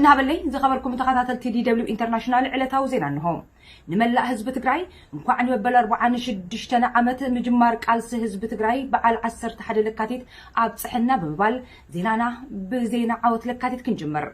نابلي زخبركم تخاطات دي دبليو انترناشونال علتاو زينا انهم نملا حزب تግራይ እንኳን ይበል 46 ዓመት ምጅማር ቃልሲ ህዝብ ትግራይ በዓል 11 ለካቲት ኣብ ጽሕና በመባል ዜናና በዜና ዓወት ለካቲት ክንጀምር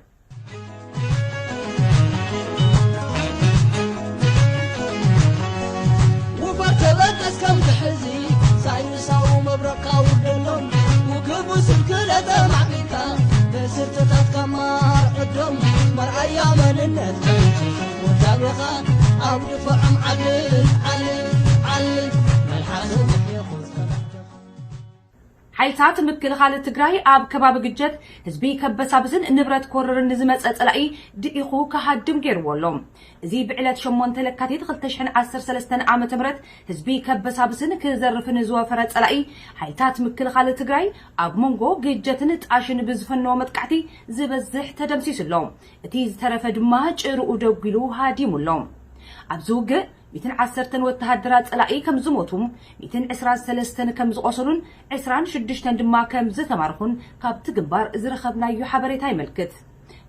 وفتبقس كم تحزي ساينساو مبرقاو دلون وكبو سلكلة معميكا بسرتتات كمار عدوم مرأيا مننت وتابقا أو دفعم علل ملحاسو يخوز حيثات مكلخال تግራይ ኣብ ከባቢ ግጀት ህዝቢ ከበሳብዝን ንብረት ኮረር ንዝመጸ ጸላኢ ድኢኹ ከሃድም ገይርዎሎም እዚ ብዕለት 8 ለካቲት 2013 ዓመተ ምህረት ህዝቢ ከበሳብዝን ክዘርፍን ዝወፈረ ጸላኢ حيثات مكلخال تግራይ ኣብ መንጎ ግጀትን ጣሽን ብዝፈነው መጥቃዕቲ ዝበዝሕ ተደምሲስሎም እቲ ዝተረፈ ድማ ጭርኡ ደጉሉ ሃዲሙሎም ኣብዙግ 110 ወተሃደራት ጸላኢ ከም ዝሞቱም 123 ከም ዝቆሰሉን 26 ድማ ከም ዝተማርኹን ካብቲ ግንባር ዝረኸብናዩ ሓበሬታ ይመልክት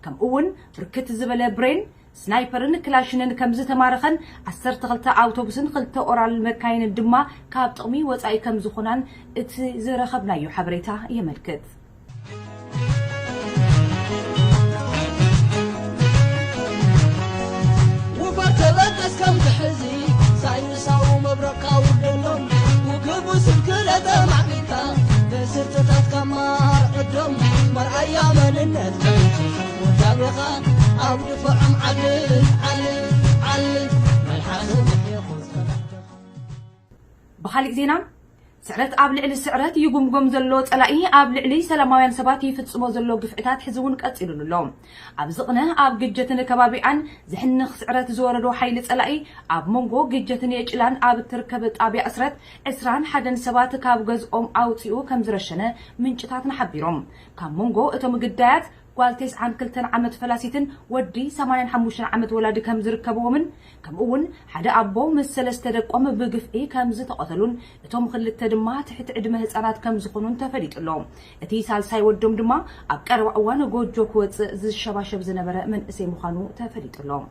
ከምኡውን ብርክት ዝበለ ብሬን ስናይፐርን ክላሽንን ከም ዝተማረኸን 12 ኣውቶቡስን 2 ኦራል መካይንን ድማ ካብ ጥቕሚ ወጻኢ ከም ዝኾናን እቲ ዝረኸብናዩ ሓበሬታ ይመልክት وفتبقس كم تحزي ساينساو مبرقاو دلون وكبو سلكلة معميكا بسرتتات كمار عدوم مرأيا مننت وتابقا أو دفعم علل ملحاسو يخوز بخالق زينا سعرت ኣብ ልዕሊ ስዕረት ይጉምጎም ዘሎ ጸላኢ ኣብ ልዕሊ ሰላማውያን ሰባት ይፍጽሞ ዘሎ ግፍዕታት ሕዝውን ቀጽሉሎም ኣብ ዝቕነ ኣብ ግጀትን ከባቢኣን ዝሕንኽ ስዕረት ዝወረዶ ሓይሊ ጸላኢ ኣብ መንጎ ግጀትን የጭላን ኣብ ትርከብ ጣብያ እስረት 21 ሰባት ካብ ገዝኦም ኣውጽኡ ከም ዝረሸነ ምንጭታትን ሓቢሮም ካብ መንጎ እቶም ግዳያት ጓልቴስ عن كلتن عمت فلاسيتن ودي 85 عمت ولاد كم زركبوهمن كم أون حدا أبو مسلسة دقوم بقفئي كم زتقتلون اتهم خلت دما تحت عدمه هزانات كم زقنون تفريت اللهم اتي سالساي ودوم دما أبقر وعوان قود جوكوت زي الشباشب زنبرا من اسي مخانو تفريت اللهم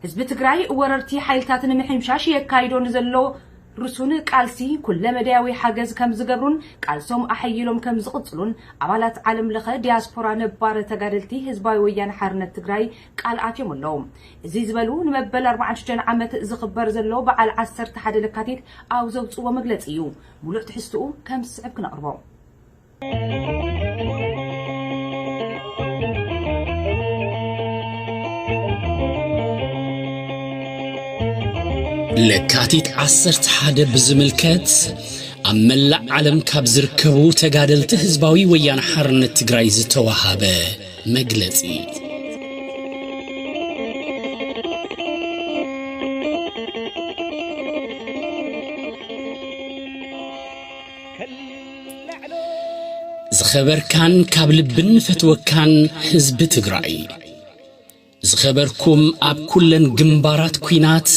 حزب تግራይ وررتي حيلتاتن محمشاش يكايدون زلو رسون قالسي كل مداوي حجز كم زجبرون قالسهم أحيلهم كم زقتلون عملت عالم لخا دياسبورا نبار تجارلتي هزباي ويان حرنة تجراي قال عاتيم اللهم زي زبلون مبل 24 عمت زخبر زلو بعل 10 حد لكاتيت أو زوج ومجلس إيو ملوك تحسوا كم صعب كنا أربعة لكاتيت عصرت حدا بزملكات أملا عالم كابزركبو تقادلت هزباوي ويان حرن التقراي زتوهابه مجلسي زخبر كان كابل بن فتوكان حزب تقراي زخبركم أب كلن جنبارات كوينات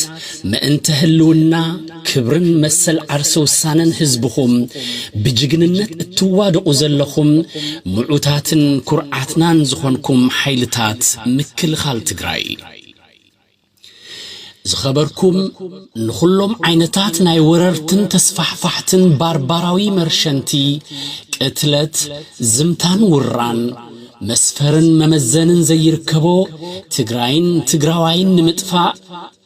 ما انتهلونا كبرن مسل عرسو سانن حزبهم بجننت التواد أزلهم معوتاتن كرعاتنان زخونكم حيلتات مكل خال تقراي زخبركم نخلهم عينتات ناي وررتن تسفحفحتن بارباراوي مرشنتي قتلت زمتان وران مسفرن ممزنن زيركبو تقراوين نمتفا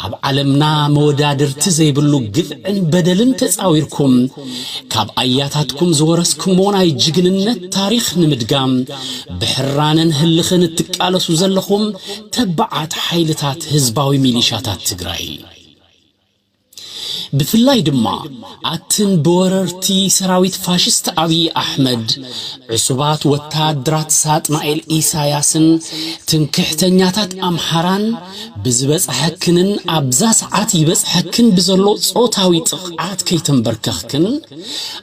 عب علمنا مودادر تزيبلو قذعن بدلن تساويركم كاب آياتاتكم زورسكم وناي جغننت تاريخ نمدقام بحرانن هلخن التقالسو زلخم تبعات حيلتات هزباوي ميليشاتات تقراي بفلاي دما عتن بوررتي سراويت فاشست أبي أحمد عصبات وتادرات ساتنائل إيساياسن تنكحتنياتات أمحران بزبس حكنن أبزاس عاتي بس حكن بزلو صوتاوي تقعات كي تنبركخكن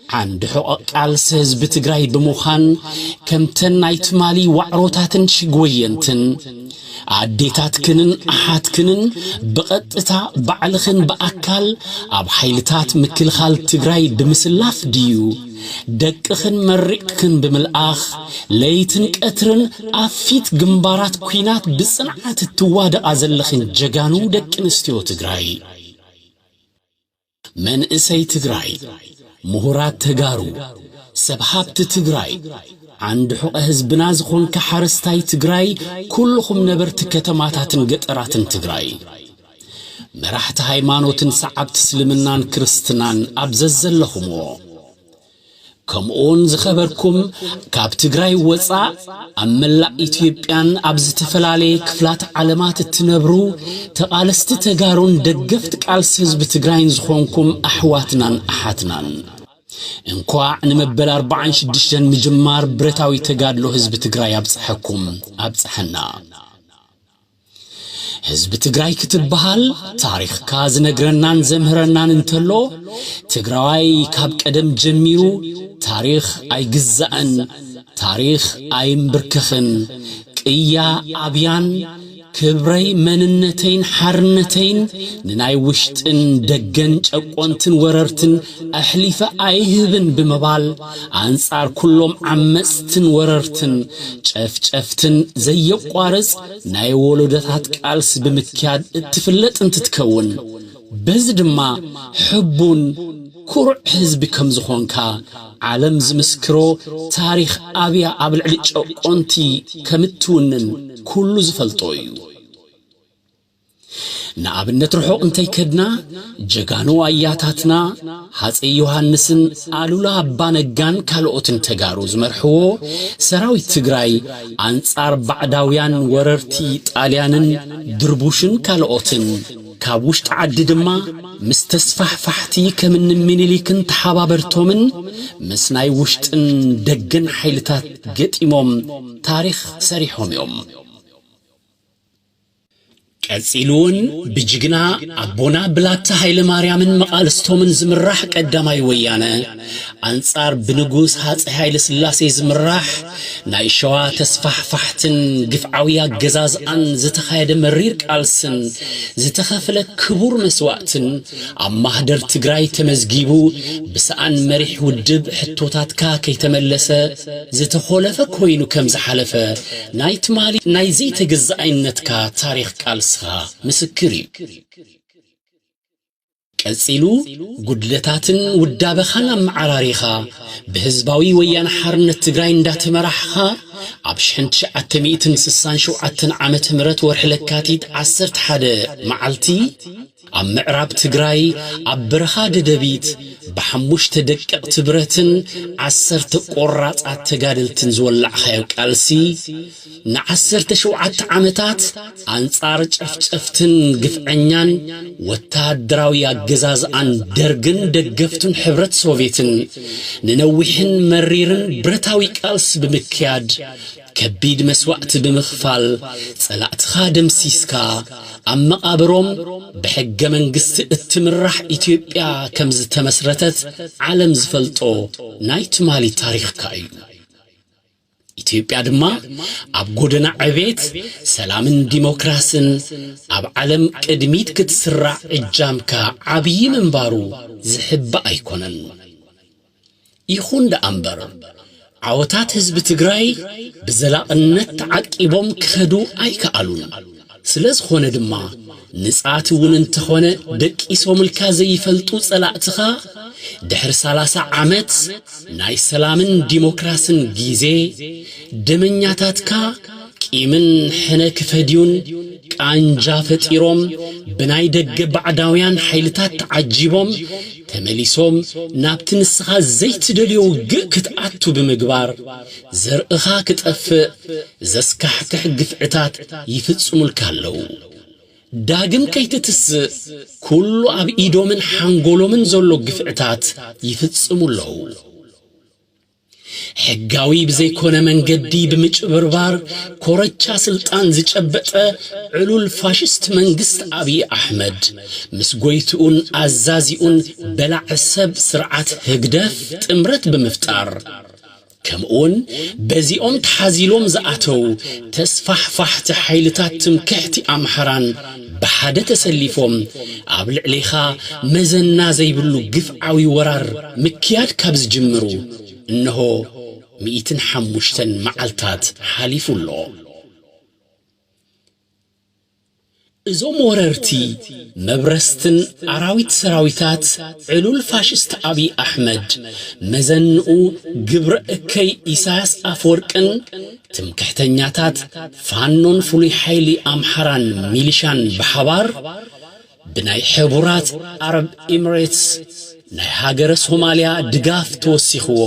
عند حقوق عالسز بتقراي بموخان كمتن نايتمالي وعروتاتن شقوينتن عديتاتكنن أحاتكنن بقطتا بعلخن بأكال أب حيلتات مكل خال تقراي بمسلاف ديو دقخن مرقكن بملآخ ليتن كأترن أفيت جنبارات كوينات بصنعات التواد أزلخن جغانو دك نستيو تقراي من إسي تقراي مهورات تقارو سبحابت تقراي عند حق حزبنا زخون كحرستاي تقراي كلهم نبرت كتماتاتن قطراتن تقراي مرحت هايمانوتن سعبت سلمنان كرستنان أبززل لهمو كمون زخبركم كاب تقراي وصا أملا إثيوبيان أبز تفلالي كفلات علامات التنبرو تقالست تقارون دقفت كالس حزب تقراين زخونكم أحواتنان أحاتنان انقوا نمبل 46 مجمار برتاوي تقادلو حزب تقراي أبصحكم أبصحنا حزب تقراي كتب بحال تاريخ كاز نقرنان زمهرنان انتلو تقراي كاب قدم جميرو تاريخ اي قزأن تاريخ اي مبركخن قيا عبيان كبري مننتين حرنتين نناي وشتن دقن جاقوانتن وررتن أحليفة ايهبن بمبال انصار كلهم عمستن وررتن جفتن زي قوارز ناي ولودتات كالس بمكياد اتفلت انت تكون بزد ما حبون كرع حزب كم زخونكا عالم زمسكرو تاريخ أبيا عبل عليك أنتي كمتونن كل زفلطويو نعبن نترحو انتي كدنا جغانو آياتاتنا حاسي يوحنسن آلولا بانقان كالوتن تقاروز مرحو سراوي تقراي انصار بعداويان وررتي تاليانن دربوشن كالوتن كابوش تعدد ما مستسفح فحتي كمن منيليكن تحابابرتومن مسناي وشتن دقن حيلتات قتيموم تاريخ سريحوم يوم كالسيلون بجغنا أبونا بلاتا هايل ماريامن مقالستومن زمراح قداماي ويانا أنصار بنقوس هات هايل سلاسي زمراح نايشوا تسفح فحتن قفعويا قزاز أن زتخايد مرير كالسن زتخافلك كبور مسواتن أما هدر تقراي تمزقيبو بسان مريح ودب حتوتات كاكي تملسا زتخولفا كوينو كم زحلفا نايت مالي نايزي تقزاينتكا تاريخ كالس مسكري كالسيلو قدلتاتن ودابخانا معراريخا بهزباوي ويان حرن التقراين دات مرحخا عبشحن تشعتميتن سسان شوعتن عامت مرت ورحلكاتيت عصرت حدا معالتي عم معراب تقراي عبرخا ددبيت بحموش تدقق تبرتن عسرت قراصات تجادلتن زولع خيو قالسي نعسرت شوعت عمتات አንጻር ጨፍጨፍትን ግፍዓኛን ወታደራዊ አገዛዝ አንደርግን ደገፍቱን ህብረት ሶቪየትን ንነውህን መሪርን ብረታዊ ቃልስ በመክያድ ከቢድ መስዋዕት በመኽፋል ጸላእት ኻደም ሲስካ አመቃብሮም በሕገ መንግስት እትምራህ ኢትዮጵያ ከምዝ ተመስረተት ዓለም ዝፈልጦ ናይት ማሊ ታሪኽ ካዩ ኢትዮጵያ ድማ አብ ጎደና ዕቤት ሰላምን ዲሞክራሲን አብ ዓለም ቅድሚት ክትስራ እጃምካ ዓብይ መንባሩ ዝሕባ አይኮነን ይኹን ደአምበር ዓወታት ህዝብ ትግራይ ብዘላቅነት ተዓቂቦም ክኸዱ አይከአሉን ስለዝኾነ ድማ ንጻት እውን እንተኾነ ደቂሶም ልካ ዘይፈልጡ ጸላእትኻ ድሕር 30 ዓመት ናይ ሰላምን ዲሞክራሲን ጊዜ ደመኛታትካ ቂምን ሕነክ ፈዲዩን ቃንጃ ፈጢሮም ብናይ ደገ ባዕዳውያን ኃይልታት ተዓጂቦም ተመሊሶም ናብቲ ንስኻ ዘይትደልዮ ክትኣቱ ብምግባር ዘርእኻ ክጠፍእ ዘስካሕክሕ ግፍዕታት ይፍጽሙልካ ኣለዉ ዳግም ከይትትስእ ኩሉ ኣብ ኢዶምን ሓንጎሎምን ዘሎ ግፍዕታት ይፍጽሙለዉ ሕጋዊ ብዘይኮነ መንገዲ ብምጭብርባር ኮረቻ ስልጣን ዝጨበጠ ዕሉል ፋሽስት መንግስት አብይ አሕመድ ምስጎይቱን አዛዚኡን በላዕሰብ ስርዓት ህግደፍ ጥምረት በመፍጣር ከምኡን በዚኦም ተሓዚሎም ዝኣተው ተስፋሕፋሕቲ ኃይልታት ትምክሕቲ አምሐራን በሓደ ተሰሊፎም ኣብ ልዕሊኻ መዘና ዘይብሉ ግፍዓዊ ወራር ምክያድ ካብ ዝጅምሩ እነሆ 105 መዓልታት ሓሊፉሎ እዞም ወረርቲ መብረስትን አራዊት ሰራዊታት ዕሉል ፋሽስት አብይ አሕመድ መዘንኡ ግብረ እከይ ኢሳያስ አፈወርቅን ትምክሕተኛታት ፋኖን ፍሉይ ኃይሊ አምሐራን ሚሊሻን በሐባር ብናይ ሕቡራት አረብ ኤሚሬትስ ናይ ሃገረ ሶማሊያ ድጋፍ ተወሲኽዎ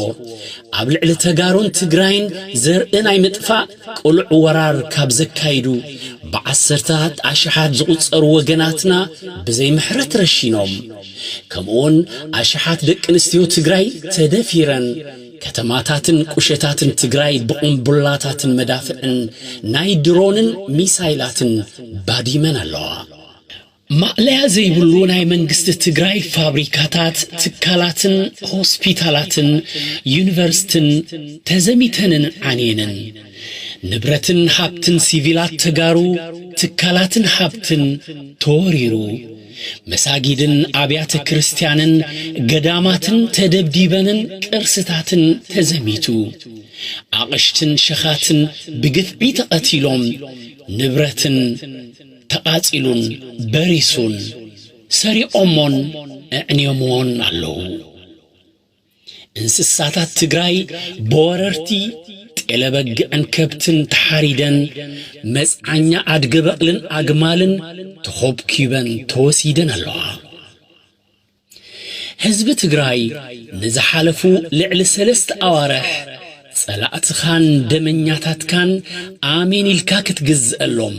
ኣብ ልዕሊ ተጋሩን ትግራይን ዘርእናይ ምጥፋእ ቁልዕ ወራር ካብ ዘካይዱ በዓሰርታት አሽሓት ዝቁጸሩ ወገናትና ብዘይ ምሕረት ረሺኖም ከምኡን አሽሓት ደቂ ኣንስትዮ ትግራይ ተደፊረን ከተማታትን ቁሸታትን ትግራይ ብቁምቡላታትን መዳፍዕን ናይ ድሮንን ሚሳይላትን ባዲመን ኣለዋ ማዕለያ ዘይብሉ ናይ መንግስት ትግራይ ፋብሪካታት ትካላትን ሆስፒታላትን ዩኒቨርሲቲን ተዘሚተንን ዓኔንን ንብረትን ሀብትን ሲቪላት ተጋሩ ትካላትን ሀብትን ተወሪሩ መሳጊድን አብያተ ክርስቲያንን ገዳማትን ተደብዲበንን ቅርስታትን ተዘሚቱ አቅሽትን ሸኻትን ብግፍዒ ተቀቲሎም ንብረትን ተቃጺሉን በሪሱን ሰሪኦሞን እዕንዮሞን አለው እንስሳታት ትግራይ በወረርቲ ጤለበግዕን ከብትን ተሐሪደን መጽዓኛ አድገበቅልን አግማልን ተኾብኪበን ተወሲደን ኣለዋ ህዝብ ትግራይ ንዝሓለፉ ልዕሊ 3 ኣዋርሕ ጸላእትኻን ደመኛታትካን አሜን ኢልካ ክትግዝአሎም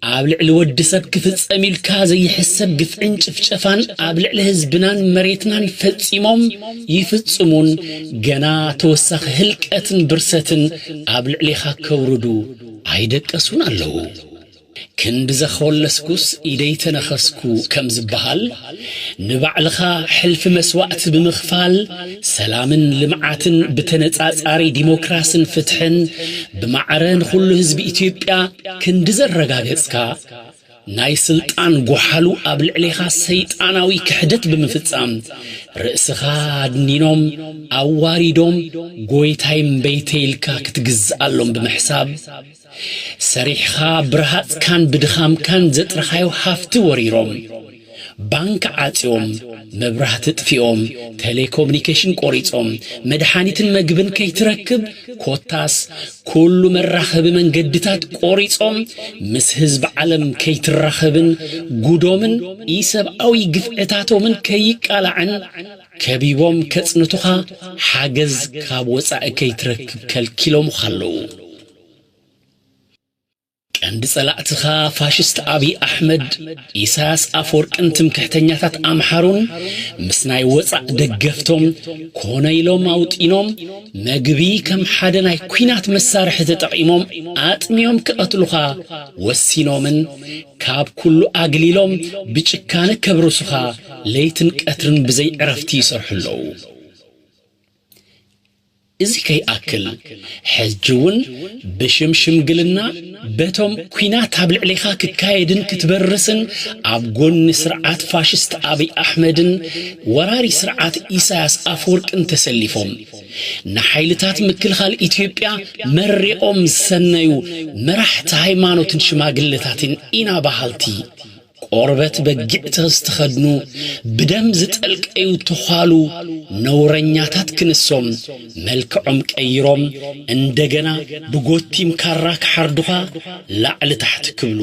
ኣብ ልዕሊ ወዲ ሰብ ክፍጸም ኢልካ ዘይሕሰብ ግፍዕን ጭፍጨፋን ኣብ ልዕሊ ህዝብናን መሬትናን ይፈጺሞም ይፍጽሙን ገና ተወሳኺ ህልቀትን ብርሰትን ኣብ ልዕሊኻ ከውርዱ ኣይደቀሱን ኣለዉ ክንድ ዘኸወለስኩስ ኢደይ ተነኸስኩ ከም ዝበሃል ንባዕልኻ ሕልፊ መስዋዕት ብምኽፋል ሰላምን ልምዓትን ብተነጻጻሪ ዲሞክራስን ፍትሕን ብማዕረን ኩሉ ህዝቢ ኢትዮጵያ ክንድ ዘረጋገጽካ ናይ ስልጣን ጎሓሉ ኣብ ልዕሊኻ ሰይጣናዊ ክሕደት ብምፍጻም ርእስኻ አድኒኖም ኣዋሪዶም ጎይታይም በይተይልካ ክትግዝኣሎም ብምሕሳብ ሰሪሕኻ ብርሃጽካን ብድኻምካን ዘጥረኻዮ ሃፍቲ ወሪሮም ባንክ ዓጽዮም መብራህት ጥፊኦም ቴሌኮሙኒኬሽን ቆሪጾም መድኃኒትን መግብን ከይትረክብ ኮታስ ኩሉ መራኸብ መንገድታት ቆሪጾም ምስ ህዝብ ዓለም ከይትራኸብን ጉዶምን ኢሰብአዊ ግፍዕታቶምን ከይቃላዕን ከቢቦም ከጽንቱኻ ሓገዝ ካብ ወፃእ ከይትረክብ ከልኪሎም ኻለው ቀንዲ ጸላእትኻ ፋሽስት አብይ አሕመድ ኢሳያስ አፈወርቅን ትምክሕተኛታት አምሓሩን ምስ ናይ ወፃእ ደገፍቶም ኮነ ኢሎም አውጢኖም መግቢ ከም ሓደ ናይ ኩናት መሳርሒ ተጠቂሞም አጥሚዮም ክቀትሉኻ ወሲኖምን ካብ ኩሉ አግሊሎም ብጭካነ ከብርሱኻ ለይትን ቀትርን ብዘይ ዕረፍቲ ይሰርሑለው እዚ ከይአክል ሕጅውን ብሽምሽምግልና በቶም ኩናት ኣብ ልዕሊኻ ክካየድን ክትበርስን ኣብ ጎኒ ስርዓት ፋሽስት አብይ አሕመድን ወራሪ ስርዓት ኢሳያስ አፈወርቅን ተሰሊፎም ንሓይልታት ምክልኻል ኢትዮጵያ መሪኦም ዝሰነዩ መራሕቲ ሃይማኖትን ሽማግለታትን ኢና ባህልቲ ቆርበት በጊዕ ተስተኸድኑ ብደም ዝጠልቀዩ ተኻሉ ነውረኛታት ክንሶም መልክዖም ቀይሮም እንደገና ብጎቲም ካራክ ሓርዱኻ ላዕሊ ታሕቲ ክብሉ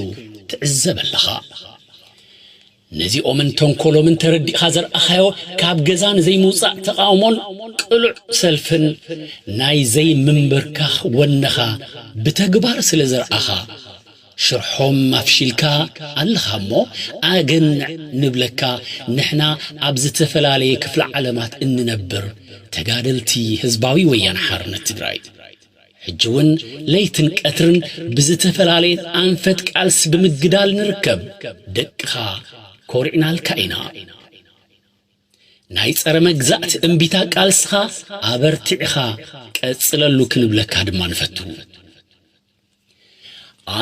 ትዕዘበለኻ ነዚኦምን ተንኮሎምን ተረዲእኻ ዘርአኻዮ ካብ ገዛን ዘይምውፃእ ተቃውሞን ቅሉዕ ሰልፍን ናይ ዘይምንብርካኽ ወነኻ ብተግባር ስለ ዘርአኻ شرحهم مفشلكا اللخمو اغن نبلكا نحنا ابز تفلالي كفل علامات ان نبر تقادلتي حزباوي ويان حرنت تግራይ حجون ليتن قترن بز تفلالي انفت قالس بمجدال نركب دقخا كورينال كاينا ናይ ጸረ መግዛት እንቢታ ቃልስኻ አበርቲዕኻ ቀጽለሉ ክንብለካ ድማ ንፈቱ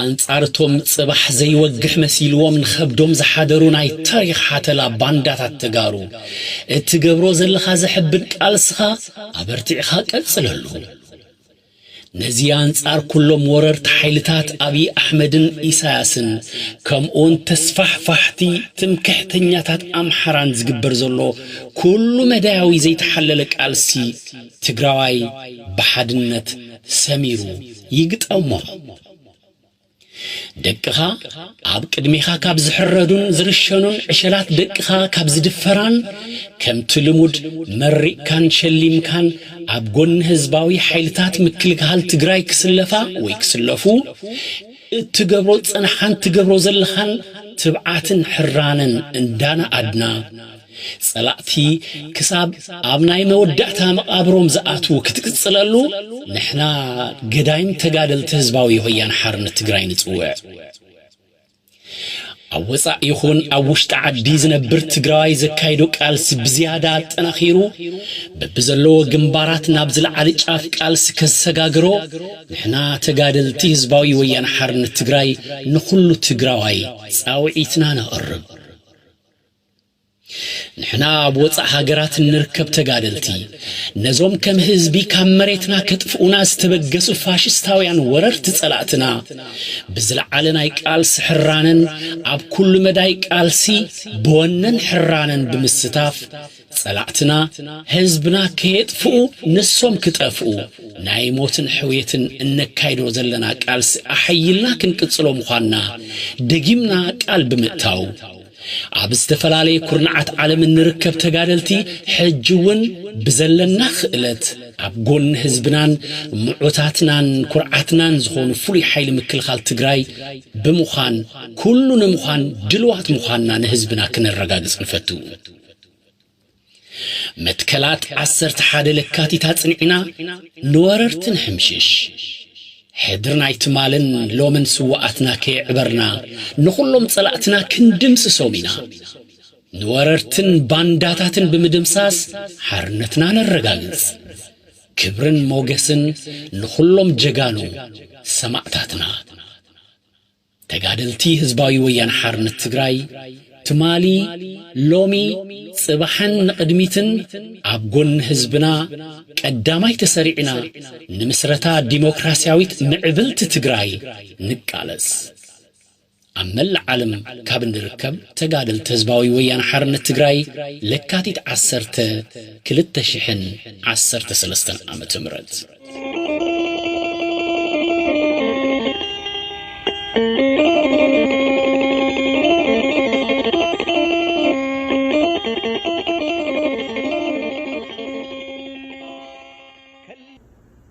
አንጻርቶም ጽባሕ ዘይወግሕ መሲልዎም ንኸብዶም ዝሓደሩ ናይ ታሪኽ ሓተላ ባንዳታት ተጋሩ እትገብሮ ዘለኻ ዘሕብን ቃልስኻ አበርቲዕኻ ቀጽለሉ ነዚ አንጻር ኩሎም ወረርቲ ሓይልታት አብይ አሕመድን ኢሳያስን ከምኡን ተስፋሕፋሕቲ ትምክሕተኛታት አምሓራን ዝግበር ዘሎ ኩሉ መዳያዊ ዘይተሐለለ ቃልሲ ትግራዋይ በሓድነት ሰሚሩ ይግጠሞ ደቅኻ ኣብ ቅድሚኻ ካብ ዝሕረዱን ዝርሸኑን ዕሸላት ደቅኻ ካብ ዝድፈራን ከም ትልሙድ መሪካን ሸሊምካን ኣብ ጎን ህዝባዊ ሓይልታት ምክልኻል ትግራይ ክስለፋ ወይ ክስለፉ እትገብሮ ጽንሓን ትገብሮ ዘለኻን ትብዓትን ሕራንን እንዳና አድና ጸላእቲ ክሳብ ኣብናይ መወዳእታ መቃብሮም ዝኣቱ ክትቅጽለሉ ንሕና ገዳይም ተጋደልቲ ህዝባዊ ወያነ ሓርነት ትግራይ ንጽውዕ አወፃ ይኹን አውሽጣ ዓዲ ዝነብር ትግራይ ዘካይዶ ቃልስ ብዝያዳ ጠናኺሩ በብዘለዎ ግንባራት ናብ ዝለዓለ ጫፍ ቃልስ ከሰጋግሮ ንሕና ተጋደልቲ ህዝባዊ ወያነ ሓርነት ትግራይ ንኹሉ ትግራዋይ ጻውዒትና ነቕርብ نحنا بوصع هاجرات نركب تجادلتي نزوم كم هزبي كم مريتنا كتفونا استبجسوا فاشستاويان وررت صلاتنا بزلع علينا يقال سحرانن اب كل مدى يقال سي بونن حرانن بمستاف صلاتنا هزبنا كيطفو نسوم كطفو نايموتن حويتن انكايدو زلنا قالس احيلنا كنقصلو مخانا دغيمنا قال بمتاو عبستفلالي كرنعات عالم نركب تجادلتي حجون بزلنا خلت عبقون هزبنان معوتاتنان كرعاتنان زخون فولي حيل مكلخال تجراي بمخان كلنا مخان دلوات مخاننا نهزبنا كن الرقاقص نفتو متكلات عسرت حاد لكاتي تاتنعنا نوررتن حمشش حدرنا يتمالن لومن سواتنا كيعبرنا نخلهم صلاتنا كندمس سومينا نوررتن بانداتاتن بمدمساس حرنتنا نرقاقز كبرن موغسن نخلهم جغانو سمعتاتنا تقادلتي هزباوي ويان حرنت تقراي تمالي لومي صباحن قدميتن عبقون هزبنا قداماي تسريعنا نمسرتا ديمقراسياويت معبلت تقراي نقالس عمل عالم كابن الركب تقادل تزباوي ويان حرن التقراي لكاتيت عسرت كلت شحن عسرت سلستن عمت مرد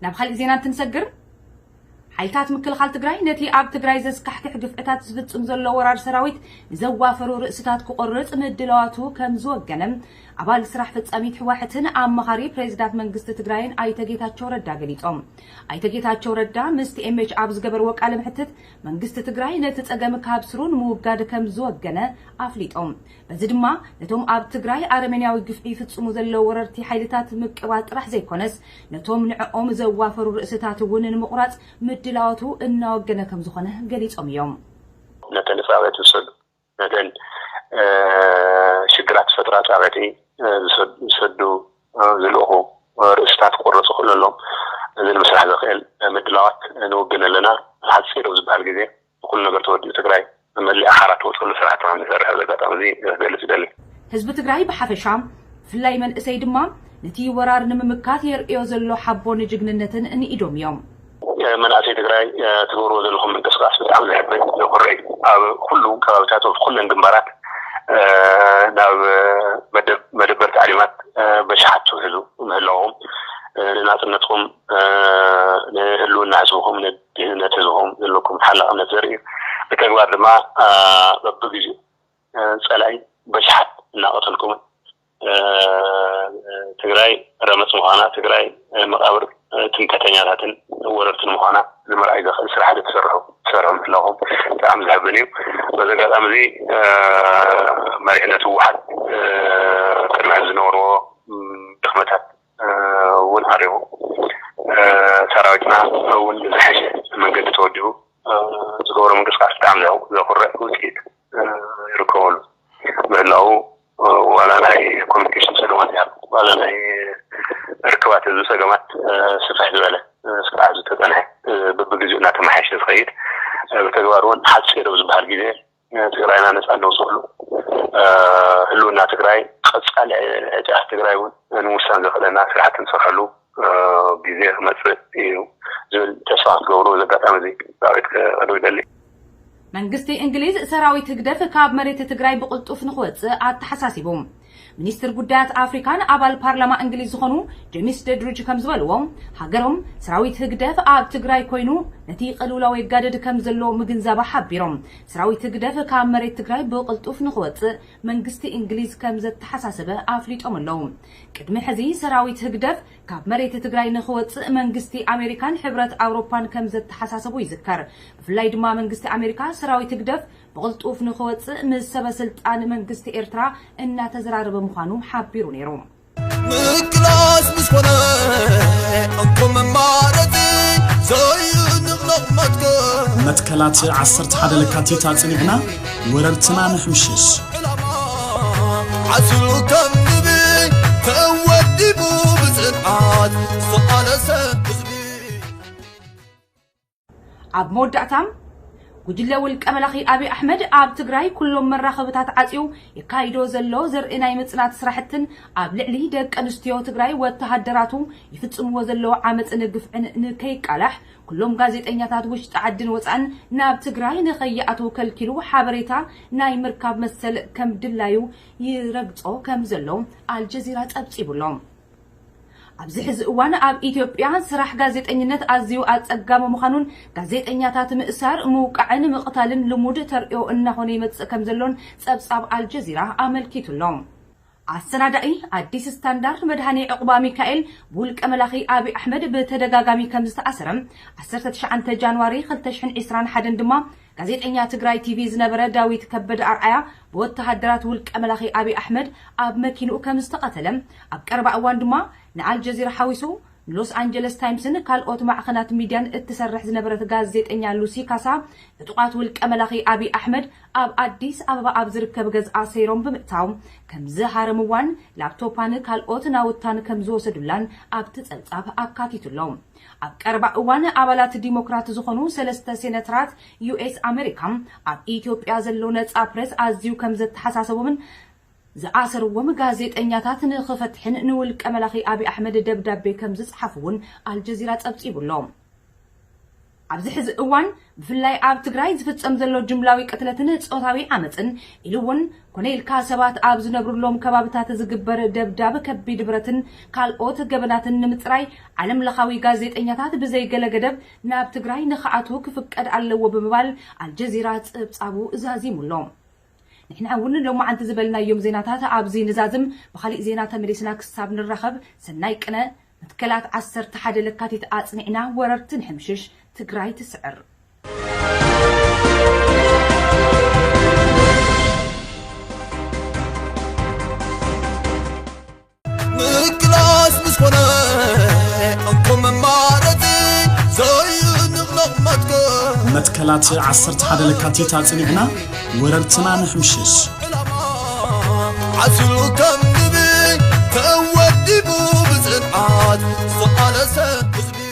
نبخل زينا تنسجر حيلتات مكلخال تግራይ ነቲ ኣብ ትግራይ ዘስካሕክሕ ግፍዕታት ዝፍጽም ዘሎ ወራር ሰራዊት ዘዋፈሩ ርእስታት ክቆርጽ ምድላዋቱ ከም ዝወገነም አባል ስራሕ ፈጻሚት ህወሓትን አማኻሪ ፕሬዝዳንት መንግስት ትግራይን አይተጌታቸው ረዳ ገሊጾም አይተጌታቸው ረዳ ምስቲ ኤምኤች ኣብ ዝገበርዎ ቃለ መሕተት መንግስት ትግራይ ነቲ ጸገም ካብ ስሩን ምውጋድ ከም ዝወገነ አፍሊጦም በዚ ድማ ነቶም ኣብ ትግራይ አርሜኒያዊ ግፍዒ ይፍጽሙ ዘሎ ወረርቲ ሓይልታት ምቅባል ጥራሕ ዘይኮነስ ነቶም ንዕኦም ዘዋፈሩ ርእስታት እውን ንምቁራጽ ምድላዋቱ እናወገነ ከም ዝኾነ ገሊጾም እዮም ነተንሳበት ወሰዱ ነተን ሽግራት ፈጥራት አበቲ ሰዱ ዝልኦሁ ርእስታት ቆረጹ ሁሉም እዘን መስራሕ ዘኽእል ምድላዋት ንወገነለና ሓፂር ዝበሃል ጊዜ ኩሉ ነገር ተወዲኡ ትግራይ መሊእ ሓራት ወፅሉ ስርዓት ንሰርሕ ዘጋጣሚ እዚ ዝገልጽ ይደሊ ህዝቢ ትግራይ ብሓፈሻ ፍላይ መንእሰይ ድማ ነቲ ወራር ንምምካት የርእዮ ዘሎ ሓቦን ጅግንነትን እንኢዶም እዮም مناسي تግራይ تغورو ዘለኹም እንቅስቃሴ በጣም ዝሕብር ዝቁረይ ኣብ ኩሉ ከባቢታት ኩለን ግንባራት ናብ መደበር تعليمات በሻሓቱ ሄሉ ምህላዎም ንናጽነትኩም ንህልውና ህዝብኩም ንድህነት ህዝብኩም ዘለኩም ሓላቅነት ዘርኢ በተግባር ድማ በብግዜ ጸላይ በሻሓት እናቀተልኩም ትግራይ ረመጽ ምዃና ትግራይ መቃብር ትንከተኛታትን ወረርትን ምዃና ዝመርኣይ ዘኽእል ስራሕቲ ተሰርሑ ኣለኹም ብጣዕሚ ዝሕብን እዩ በዚ ኣጋጣሚ እዚ መሪሕነት ህወሓት ቅድሚ ዝነበርዎ ድኽመታት እውን ኣሪቡ ሰራዊትና እውን ዝሓሸ መንገዲ ተወዲኡ ዝገብሮ ምንቅስቃስ ብጣዕሚ ዘኹርዕ ውፅኢት ይርከበሉ ምህላው ዋላ ናይ ኮሚኒኬሽን ሰገማት እያ ዋላ ናይ ርክባት ዝሰገማት ስፍሕ ዝበለ ስርዓት ዝተጸንሐ በብግዚኡ እናተመሓየሸ ዝኸይድ ብተግባር እውን ሓፂር ዝበሃል ጊዜ ትግራይና ነፃ ነውፅሉ ህልውና ትግራይ ቀጻሊ ዕጫፍ ትግራይ እውን ንምውሳን ዘኽእለና ስራሕቲ ንሰርሐሉ ጊዜ ክመፅእ እዩ ዝብል ተስፋ ክገብሩ ዘጋጣሚ እዚ ዳዊት ቀደው ይደሊ መንግስቲ እንግሊዝ ሰራዊት ህግደፍ ካብ መሬት ትግራይ ብቅልጡፍ ንኽወፅእ ኣተሓሳሲቦም ሚኒስትር ጉዳያት አፍሪካን አባል ፓርላማ እንግሊዝ ዝኾኑ ጄምስ ደድሪጅ ከም ዝበልዎም ሃገሮም ሰራዊት ህግደፍ ኣብ ትግራይ ኮይኑ ነቲ ቀሉላዊ ጋደድ ከም ዘሎ ምግንዛባ ሓቢሮም ሰራዊት ህግደፍ ካብ መሬት ትግራይ ብቅልጡፍ ንኽወፅእ መንግስቲ እንግሊዝ ከም ዘተሓሳሰበ ኣፍሊጦም ኣለዉ ቅድሚ ሕዚ ሰራዊት ህግደፍ ካብ መሬት ትግራይ ንኽወፅእ መንግስቲ አሜሪካን ሕብረት አውሮፓን ከም ዘተሓሳሰቡ ይዝከር ብፍላይ ድማ መንግስቲ አሜሪካ ሰራዊት ህግደፍ بقلطوف نخوت من سبب سلطان منجست إيرترا إن تزرع بمخانو حابيرو نيرو مكلاس مسكونة أنكم مارتي زايد نغمتك متكلات عصرت حدا لكاتي تاعتنينا وررتنا نحمشش عسلو كم نبي تودي بو بزنعات سؤال سبزبي عب مودعتام وجلو الكملخي أبي أحمد أب تجراي كلهم مرة خبطات عزيو يكايدو زلو زرقنا يمتلات سرحتن أب لعلي دك أنستيو تجراي والتهدراتو يفتسمو زلو عامت نقف نكيك علح كلهم غازيت أنياتات وش تعدن وطعن ناب تجراي نخيئاتو كالكيلو حابريتا ناي مركب مسل كم دلايو يرقصو كم زلو الجزيرات أبسيبو لهم ኣብዚ ሕዚ እዋን ኣብ ኢትዮጵያ ስራሕ ጋዜጠኝነት ኣዝዩ ኣጸጋሚ ምዃኑን ጋዜጠኛታት ምእሳር ምውቃዕን ምቕታልን ልሙድ ተርእዮ እናኾነ ይመጽእ ከም ዘሎን ጸብጻብ አልጀዚራ ኣመልኪቱሎም አሰናዳኢ አዲስ ስታንዳርድ መድሃኒ ዕቁባ ሚካኤል ቡልቀ መላኺ አቢ አሕመድ በተደጋጋሚ ከም ዝተኣሰረም 19 ጃንዋሪ 2021 ድማ ጋዜጠኛ ትግራይ ቲቪ ዝነበረ ዳዊት ከበደ አርአያ በወተሃደራት ውልቀ መላኺ አቢ አሕመድ ኣብ መኪኑ ከም ዝተቀተለም ኣብ ቀረባ እዋን ድማ ንአልጀዚራ ሓዊሱ ሎስ አንጀለስ ታይምስን ካልኦት ማዕኸናት ሚድያን እትሰርሕ ዝነበረት ጋዜጠኛ ሉሲ ካሳ ብጥቃት ውልቀ መላኺ አቢ አሕመድ ኣብ አዲስ አበባ ኣብ ዝርከብ ገዝኣ ሰይሮም ብምእታው ከም ዝሃረምዋን ላፕቶፓን ካልኦት ናውታን ከም ዝወሰዱላን ኣብ ትጸብጻብ ኣካቲቱሎም ኣብ ቀረባ እዋን ኣባላት ዲሞክራት ዝኾኑ 3 ሴኔተራት ዩኤስ አሜሪካ ኣብ ኢትዮጵያ ዘሎ ነጻ ፕሬስ ኣዝዩ ከም ዘተሓሳሰቡን ዝኣሰርዎም ጋዜጠኛታት ንኽፈትሕን ንውልቀ መላኺ አቢ አሕመድ ደብዳቤ ከም ዝጽሓፉን አልጀዚራ ጸብጺቡሎም ኣብዚ ሕዚ እዋን ብፍላይ ኣብ ትግራይ ዝፍጸም ዘሎ ጅምላዊ ቅትለትን ጾታዊ ዓመፅን ኢሉውን ኮነኢልካ ሰባት ኣብ ዝነብሩሎም ከባቢታት ዝግበር ደብዳብ ከቢድ ብረትን ካልኦት ገበናትን ንምፅራይ ዓለም ለኻዊ ጋዜጠኛታት ብዘይገለ ገደብ ናብ ትግራይ ንኽኣቱ ክፍቀድ ኣለዎ ብምባል አልጀዚራ ጸብጻቡ እዛዚሙሎም نحن عون لو ما عند زبلنا يوم زيناتها عابزين نزازم بخلي زيناتها مريسنا كساب نرخب سنايقنا متكلات 10 تحد لكاتي تاصنعنا وررتن حمشش تግራይ تسعر مكلاس مسكونه انكم مارتي زي نغلق متكلات 10 حدا لكاتي تاصنعنا وررتنا نحمشش عسلو كم نبي تودبو بزنعات سؤال سبزبي